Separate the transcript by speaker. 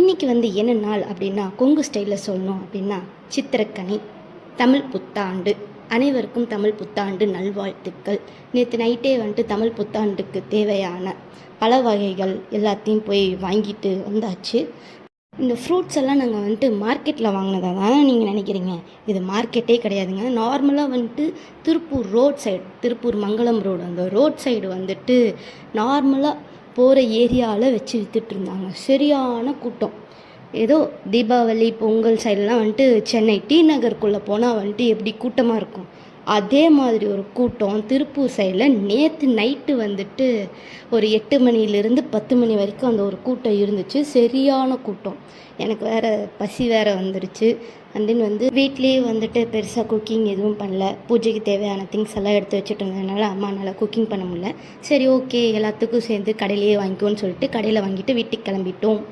Speaker 1: இன்றைக்கி என்ன நாள் அப்படின்னா, கொங்கு ஸ்டைலில் சொல்லணும் அப்படின்னா, சித்திரக்கனி, தமிழ் புத்தாண்டு. அனைவருக்கும் தமிழ் புத்தாண்டு நல்வாழ்த்துக்கள். நேற்று நைட்டே தமிழ் புத்தாண்டுக்கு தேவையான பல வகைகள் எல்லாத்தையும் போய் வாங்கிட்டு வந்தாச்சு. இந்த ஃப்ரூட்ஸ் எல்லாம் நாங்கள் மார்க்கெட்டில் வாங்கினதாக தானே நீங்கள் நினைக்கிறீங்க. இது மார்க்கெட்டே கிடையாதுங்க. நார்மலாக திருப்பூர் ரோட் சைடு, திருப்பூர் மங்களம் ரோடு, அந்த ரோட் சைடு நார்மலாக போகிற ஏரியாவில் வச்சு விற்றுட்ருந்தாங்க. சரியான கூட்டம். ஏதோ தீபாவளி பொங்கல் சைடெலாம் சென்னை டி நகருக்குள்ளே போனால் எப்படி கூட்டமாக இருக்கும், அதே மாதிரி ஒரு கூட்டம் திருப்பூர் சைடில் நேற்று நைட்டு ஒரு 8 மணிலேருந்து 10 மணி வரைக்கும் அந்த ஒரு கூட்டம் இருந்துச்சு. சரியான கூட்டம். எனக்கு வேறு பசி வேறு வந்துருச்சு. அண்ட் தென் வீட்லேயே பெருசாக குக்கிங் எதுவும் பண்ணல. பூஜைக்கு தேவையான திங்ஸ் எல்லாம் எடுத்து வச்சுட்டு இருந்ததுனால அம்மானால் குக்கிங் பண்ண முடியல. சரி, ஓகே, எல்லாத்துக்கும் சேர்ந்து கடையிலேயே வாங்கிக்கோன்னு சொல்லிட்டு கடையில் வாங்கிட்டு வீட்டுக்கு கிளம்பிட்டோம்.